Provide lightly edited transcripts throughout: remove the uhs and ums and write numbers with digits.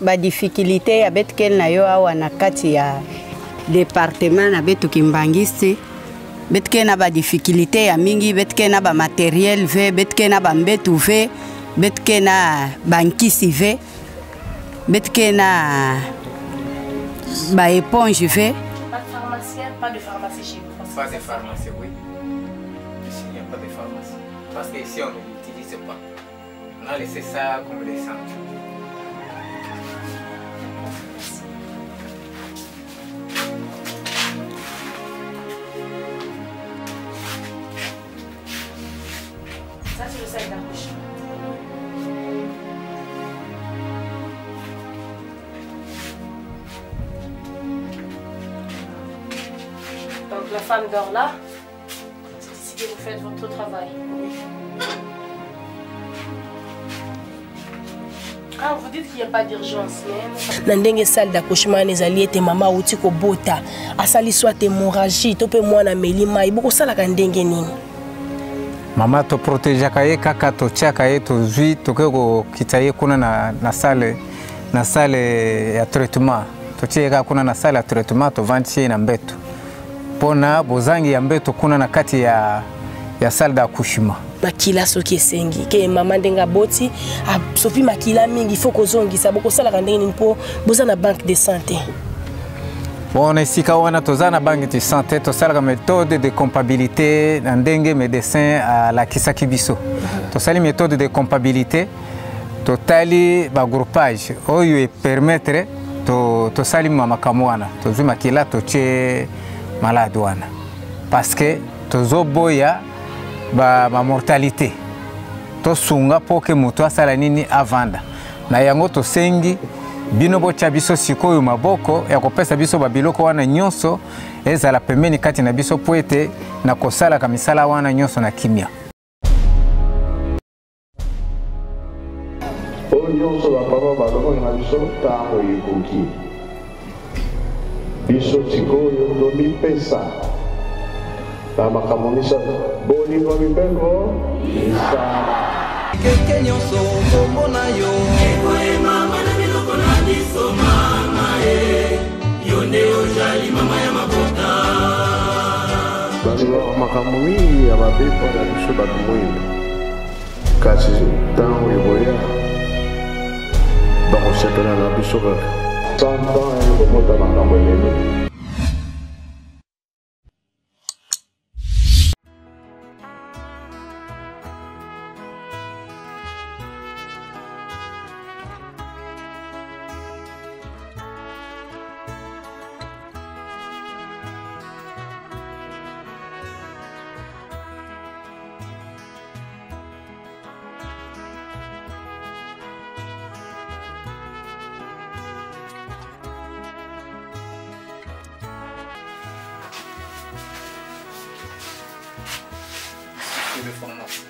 ba difficulté abet kel na yo awa na kati ya département na betu kimbangisi betke na ba difficulté ya mingi betke na ba matériel ve betke na ba mbetu ve betke na bankisi ve betke na ba éponge ve. Pas de pharmacien, pas de pharmacie chez vous. Pas de pharmacie, oui. Ici, il n'y a pas de pharmacie. Parce qu'ici, on ne l'utilise pas. On a laissé ça comme les centres. Ça, c'est le sac d'accouchement. Donc la femme dort là. C'est ici que vous faites votre travail. Ah, vous dites qu'il n'y a pas d'urgence, mais... Dans salle d'accouchement, les alliés, tes mamans, ou tu bota, à sali soit hémorragie, tu peux moi na melima, il beaucoup ça la kandenge nini. Mama to protège kaye kaka to chakaye to zui to kego kitaye kuna na salle ya traitement. To cheka kuna na salle ya traitement to vantie na mbeto. Pona bozangi ya mbeto kuna na kati ya salle d'accouchement. Makila soki esengi ke mama ndenga boti a sopi makila mingi faut kozongi sa boko sala kandenge npo boza na banque de santé. Bon, ici wana toza na banque de santé to sala méthode de comptabilité ndenge médecin à la kisaki biso. To sali méthode de comptabilité totali ba groupage oyo e permettre to sali mama kamwana to zuma kila to che malade wana parce que tozo boya ba mortalité to sunga poke moto asala nini avanda na yango to sengi bino bocha biso sikoyo maboko ya kopesa biso babiloko wana nyonso ezala pembeni kati na biso poete na kosala kamisala wana nyonso na kimia. Nyonso ba papa baloko na biso tango ekoki biso sikoyo tomipesa na makambo misato bolingo mipengo keke nyonso kombo na yo ekoye mama na biloko na biso mama yo nde ozali mama ya mabota bazwa makambo mingi ya babepo na biso bato moyindo kasi ntango eboya bakosepela na biso kaka santan ekomota makambo elele. De pharmacie.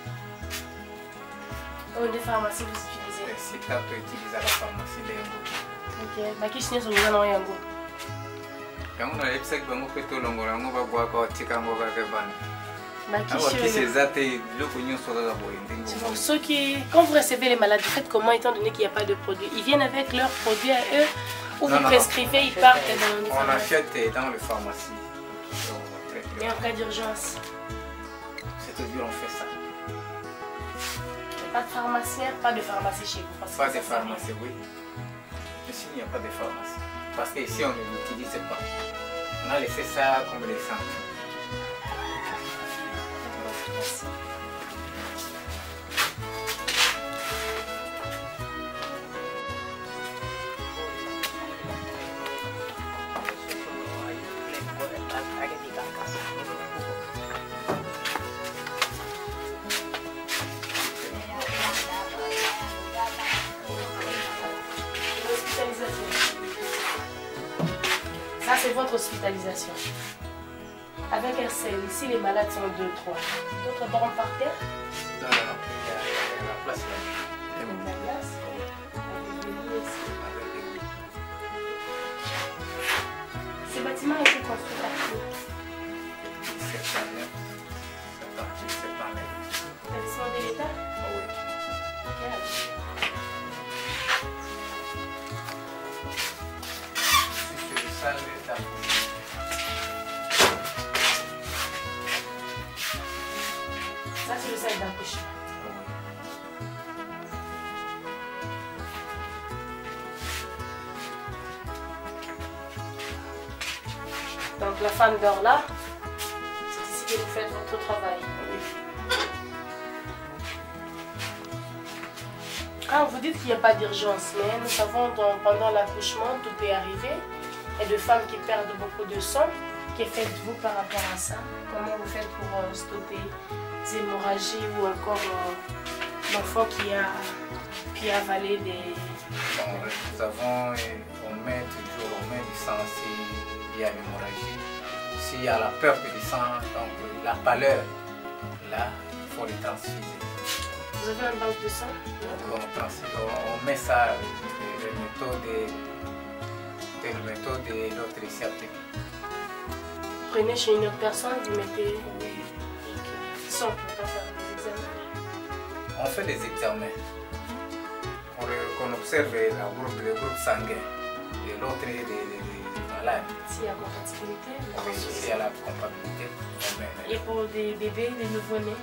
Oh, de pharmacie vous utilisez? C'est quand tu utilises la pharmacie de yango. Ok, bah qui chine sur le yango? Yango na lepsa ki bango peto longo yango ba bwa ka tika ngo ba ke bana. Bah qui c'est zate le konyo so ka boye ndingo. Ceux qui quand vous recevez les malades, vous faites comment étant donné qu'il n'y a pas de produits? Ils viennent avec leurs produits à eux ou vous prescrivez, ils partent dans les pharmacies? On achète dans les pharmacies. Et en cas d'urgence? C'est toujours on fait ça. Pas de pharmacien, pas de pharmacie chez vous. Pas de pharmacie, oui. Ici, il n'y a pas de pharmacie. Parce qu'ici, on ne l'utilise pas. On a laissé ça comme les centres. Ça, c'est votre hospitalisation. Avec un seul, ici les malades sont 2, 3. D'autres dorment par terre? Non, il y a la place là. La place? Ces bâtiments ont été construits par qui? Cette année. Établissement de l'État? Oui. salle d'accouchement. Ça, c'est le salle d'accouchement. Donc la femme dort là. C'est ici que vous faites votre travail. Ah, vous dites qu'il n'y a pas d'urgence, mais nous savons que pendant l'accouchement, tout peut arriver. Il y a des femmes qui perdent beaucoup de sang. Que faites-vous par rapport à ça? Comment vous faites pour stopper les hémorragies ou encore l'enfant qui a pu avaler des... Bon, nous avons, on met toujours du sang s'il y a une hémorragie. S'il y a la perte du sang, donc la pâleur, là, il faut les transfuser. Vous avez un banque de sang? On met ça, le méthode de l'autre ici à Pékin. Prenez chez une autre personne, vous mettez... Oui. Sans pour faire des examens. On fait des examens. On observe le groupe sanguin de l'autre des malades. S'il y a compatibilité, oui, s'il y a la compatibilité. Et pour des bébés, des nouveau-nés,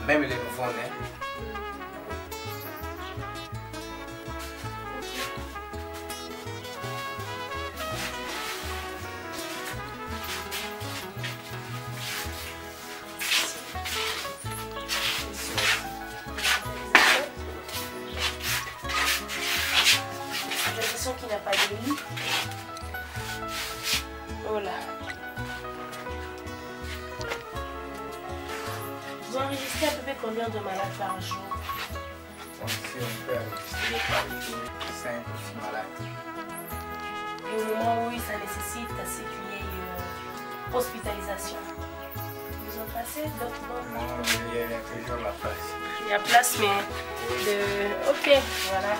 même les nouveau-nés. Qui n'a pas de lit. Voilà. Vous enregistrez à peu près combien de malades par jour? Ici, on peut enregistrer par jour 5 ou 6 malades. Et au moment où ça nécessite assez qu'il y ait hospitalisation, vous en passez d'autres? Non, il y a toujours la place. Il y a place, mais de... Ok, voilà.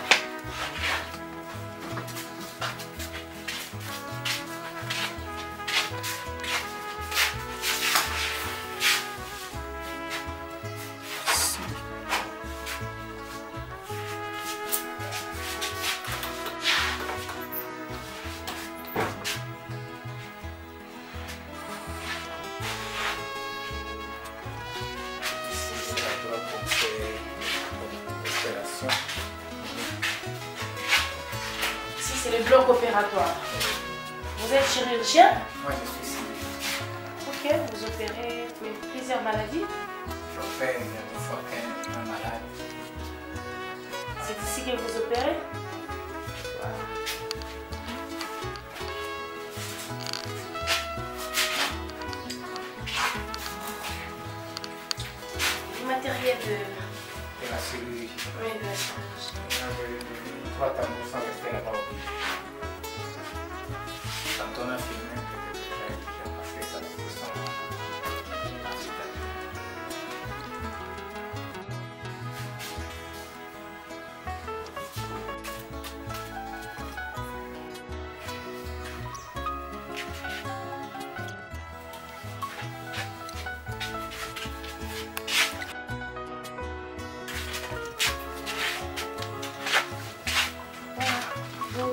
Ici, c'est le bloc opératoire. Vous êtes chirurgien? Moi, je suis civil. Ok, vous opérez plusieurs maladies? J'opère une fois qu'un malade. C'est ici que vous opérez? Voilà. Le matériel de la chirurgie. Oui, de la chirurgie. 3 tambours sont restés là-bas au bout. Quand on a filmé, j'ai passé ça sur son.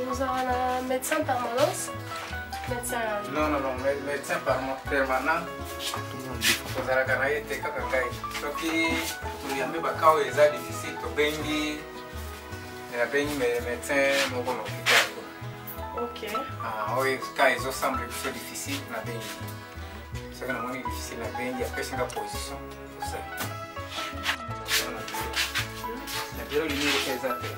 Vous avez un médecin permanence? Médecin... Non, médecin permanent. Vous avez gagné des cacacaïs. Donc, il y a des cas où c'est difficile. Il y a des médecins qui sont hôpital. Ok. Oui, quand ils semblent que c'est difficile, c'est que c'est difficile. Il y a des positions. La bureau est localisée.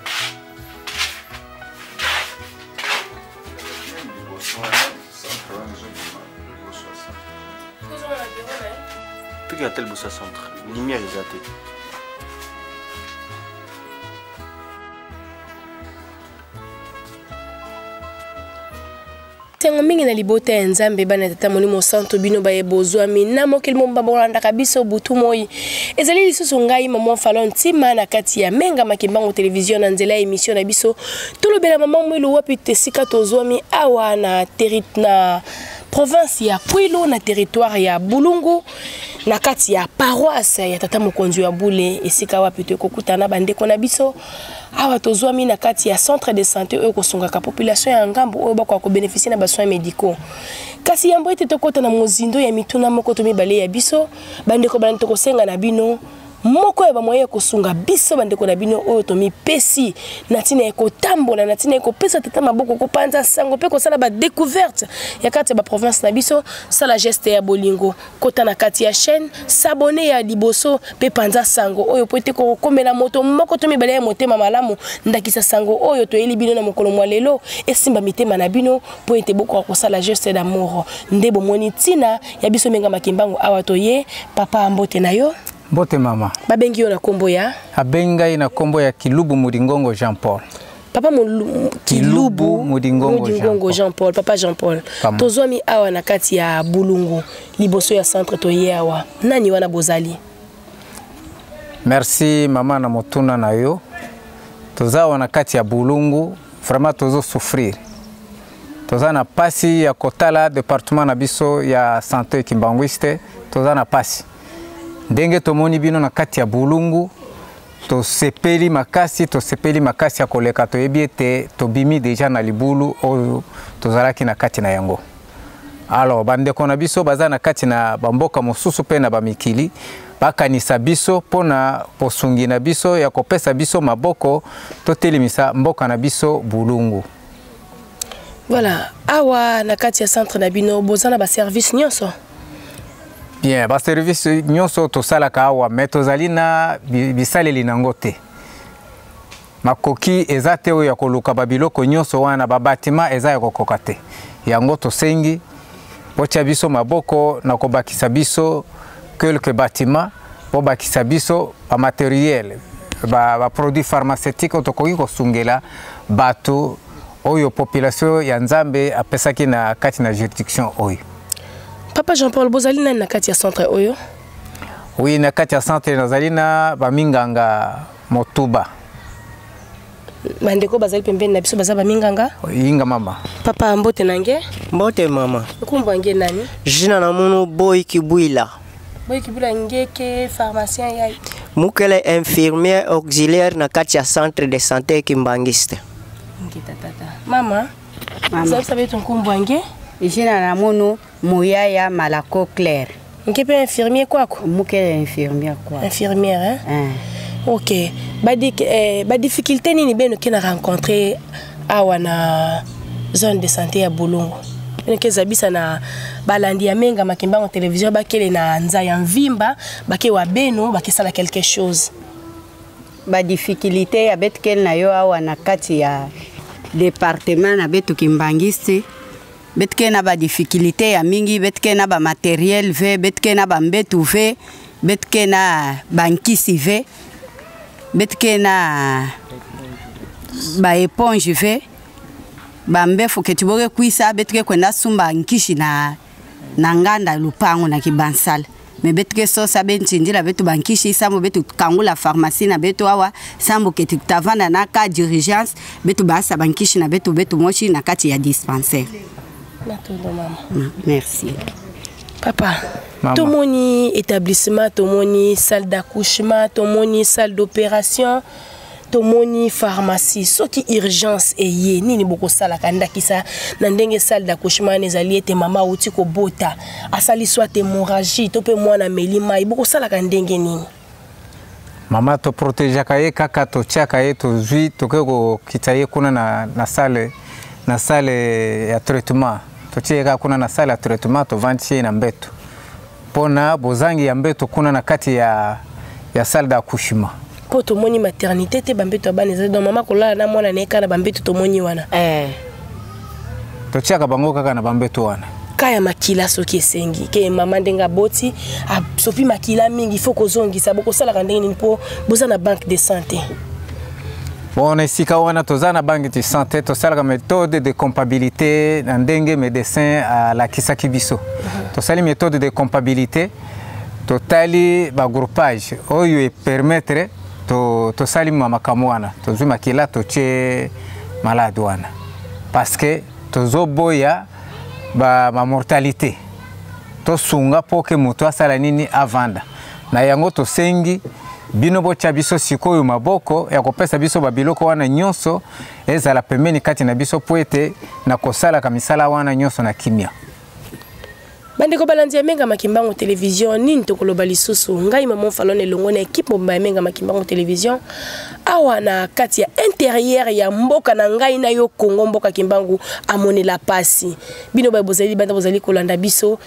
Puis à tel bout ça centre, lumière les athées. Tengo mingi na libota ya nzambe bana tata molimo santo bino baye bozwa mina mokeli momba bolanda kabisa butu moi ezali lisusu ngai maman Fallon ntima na kati ya menga makimbango television na nzela émission na biso tolobela maman mwilo wapi tesika tozwami awa na province ya Kwilu na territoire ya Bulungu na kati ya paroisse ya tata mokonzi ya Bule esika wapi to kokutana bandeko na biso awa tozwami na kati ya centre de santé oyo kosungaka population ya ngambo oyo bako ko bénéficier na ba soins médicaux kasi yambo ete tokota na mozindo ya mituna moko to mibale ya biso bandeko bana tokosenga na bino moko ya bamoye kosunga biso bandeko na bino oyo to mipesi na tina ekotambola na tina ekopesa tata maboko kopanza sango pe kosala ba découverte ya kati ya ba province na biso sala geste ya bolingo kota na kati ya chaîne s'abonner ya liboso pe panza sango oyo po ete kokomela moto moko to mibale ya motema malamu ndakisa sango oyo to eli bino na mokolo mwa lelo esimba mitema na bino po ete boko kosala geste d'amour ndebo moni tina ya biso menga makimbango awa to ye papa mbote na yo. Mbote mama. Babengi yo na kombo ya? Abenga ina kombo ya Kilubu Mudingongo Jean Paul. Papa Kilubu Mudingongo Jean Paul. Papa Jean Paul. Tozwami awa na kati ya Bulungu. Liboso ya centre to ye awa. Nani wana bozali? Merci mama na motuna na yo. Tozawa na kati ya Bulungu. Vraiment tozo souffrir. Toza na pasi ya Kotala département na biso ya santé Kimbanguiste. Toza na pasi. Ndenge tomoni bino na kati ya Bulungu to sepeli makasi ya koleka to ebiete to bimi deja na libulu oyo tozalaki na kati na yango. Alors bandeko na biso baza na kati na bamboka mosusu pe na bamikili bakanisa biso pona posungi na biso ya kopesa biso maboko to telimisa mboka na biso Bulungu. Voilà, awa na kati ya centre na bino bozana ba service nyonso. Bien, ba service nyonso to sala ka awa metozali na bisaleli nango te. Makoki ezate oyo ya koluka babiloko nyonso wana ba bâtiment eza ya kokoka te. Yango to sengi bocha biso maboko na kobakisa biso quelques bâtiments po bakisa biso ba matériel ba produits pharmaceutiques to koki kosungela bato oyo population ya Nzambe apesaki na kati na juridiction oyo. Papa Jean Paul bozali na kati ya centre oyo? Oui, na kati ya centre nazali na baminganga Motuba. Bandeko bazali pembeni na biso baza baminganga? Inga mama. Papa mbote nange? Mbote mama. Kumba nge nani? Jina na muno Boy Kibwila. Boy Kibwila ngeke pharmacien ya? Mukele infirmier auxiliaire na kati ya centre de santé Kimbangiste. Ngita tata. Mama? Mama. Sabe ton kumba nge? Jina na muno Mouyaya Malako Claire. Ngepe infirmier kwako? Mukele infirmier kwa. Infirmière, hein? Ok. Ba difficulté nini beno kina rencontrer awa na zone de santé ya Bulungu. Beno kezabisa na balandi ya menga makimbango télévision bakele na nza ya mvimba bake wa beno bakisala quelque chose. Ba difficulté ya betkel na yo awa na kati ya département na betu Kimbangiste. Betke na ba difficulté ya mingi, betke na ba matériel ve, betke na ba mbetu ve, betke na bankisi ve, betke na ba éponge ve, ba mbefu ketiboke kuisa betke kwenda sumba nkishi na nganda lupango na kibansala. Me betke so sabe ntindila betu bankishi sambo betu kangula pharmacie na betu awa sambo keti tavana na ka d'urgence betu basa bankishi na betu mochi na kati ya dispensaire. Merci. Papa, tomoni établissement, tomoni salle d'accouchement, tomoni salle d'opération, tomoni pharmacie, ce qui urgence est yé, nini boko sala kanda kisa, nandenge salle d'accouchement nezali ete mama uti ko bota, asali soit hémorragie, tope mwana melima, boko sala kandenge nini. Mama to protéger kaye kaka to chaka ye to zui to ko kitaye kuna na salle ya traitement. Tocheka kuna na salle ya traitement to vantie na mbeto. Pona bozangi ya mbeto kuna na kati ya salle d'accouchement. Po to moni maternité te bambeto abaneza do mama kolala na mwana neka na bambeto to moni wana. Tocheka bango kaka na bambeto wana. Kaya makila soki esengi ke mama ndenga boti sopi makila mingi faut kozongisa boko sala kandenge ni po boza na banque de santé. Bon, ici kawana tozana banque de santé to sala méthode de comptabilité ndenge médecin à la kisaki biso. To sali méthode de comptabilité totali ba groupage oyo e permettre to sali mama kamwana to zuma kila to che malade wana parce que to zoboya ma mortalité tosunga po ke moto asala nini avanda na yango tosengi bino bocha biso sikoyo maboko ya kopesa biso babiloko wana nyonso ezala pembeni kati na biso po ete na kosala kamisala wana nyonso na kimia. Bandeko balandi ya Menga Makimbango Television nini tokoloba lisusu ngai Maman Falone elongo na equipe ya Menga Makimbango Television awa na kati ya intérieur ya mboka na ngai na yo Kongo mboka Kimbangu amone la pasi bino ba bozali banda bozali kolanda biso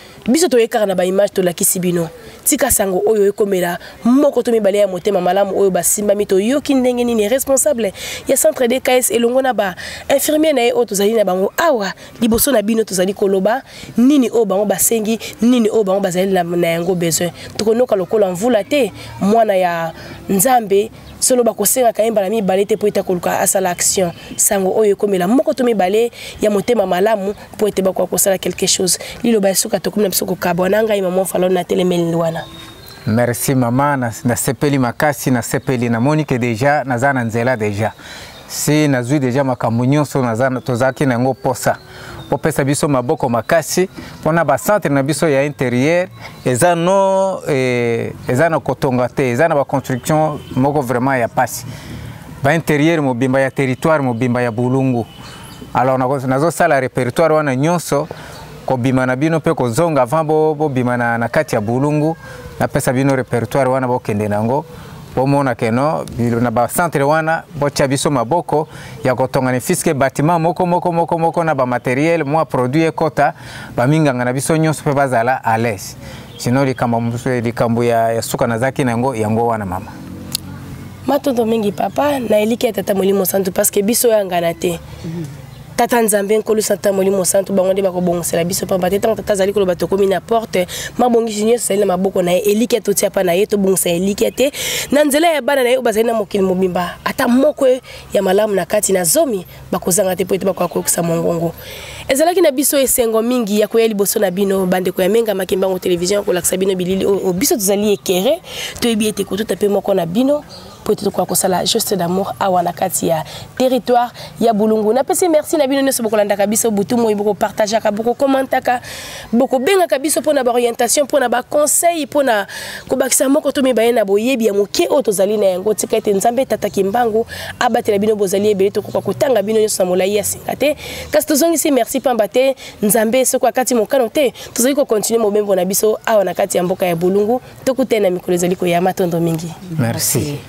toyekaka na ba image to lakisi bino tika sango oyo ekomela moko to mibale ya motema malamu oyo basimba mito yoki ndenge nini responsable ya centre de KS elongo na ba infirmier na yo tozali na bango awa liboso na bino tozali koloba nini o bango basengi nini o bango bazali na yango besoin tokonoka lokola mvula te mwana ya Nzambe solo bakosenga kayemba na mibale te po eta koluka asala action sango oyo komela moko to mibale ya motema malamu po ete bakwa kosala quelque chose lilo ba suka tokumna biso ko kabona ngai Maman Falone na telemeli wana. Merci mama na sepeli makasi na sepeli na Monique déjà na zana nzela déjà si nazui déjà makambo nyonso na zana tozaki na ngo posa popesa biso maboko makasi pona ba centre na biso ya intérieur ezano kotonga te ezana ba construction moko vraiment ya pasi ba intérieur mobimba ya territoire mobimba ya Bulungu. Alors nazo sala répertoire wana nyonso ko bima na bino pe ko zonga avant bo bima na kati ya Bulungu na pesa bino répertoire wana bo kende nango bomona keno na ba centre wana bocha biso maboko ya kotonga ne fiske bâtiment moko na ba matériel moi produit ekota ba minganga na biso nyonso pe bazala à l'aise sinon likambo ya suka na zaki nango yango wana mama matondo mingi papa na elike tata Molimo Santu parce que biso yangana te tata Nzambe nkolu Santa Molimo Santu bango nde bakobongosela biso pamba te tant tata zali koloba tokomi na porte mabongisi nyonso sali na maboko na elike totia pa na ye tobongisa elike te na nzela ya bana na ye bazali na mokili mobimba ata moko ya malamu na kati na zomi bakozanga te po ete bakokokisa mongongo ezalaki na biso esengo mingi ya koya liboso na bino bandeko ya Menga Makimbango Television kolakisa bino bilili o biso tozali ekere toyebi ete kotuta pe moko na bino po ete tokoka kosala juste d'amour awa na kati ya territoire ya Bulungu na pesi merci na bino nyonso bokolandaka biso butu moi boko partageaka boko commentaka boko bengaka biso mpona ba orientation mpona ba conseil mpona kobakisa moko to mibale na boyebi ya moke oyo tozali na yango tika ete Nzambe tata Kimbangu abatela bino bozali ebele tokoka kotanga bino nyonso na molai ya singa te kasi tozongisi merci pamba te Nzambe soko akati mokano te tozali kokontinue mobembo na biso awa na kati ya mboka ya Bulungu tokutena mikolo ezali koyama tondo mingi. Merci.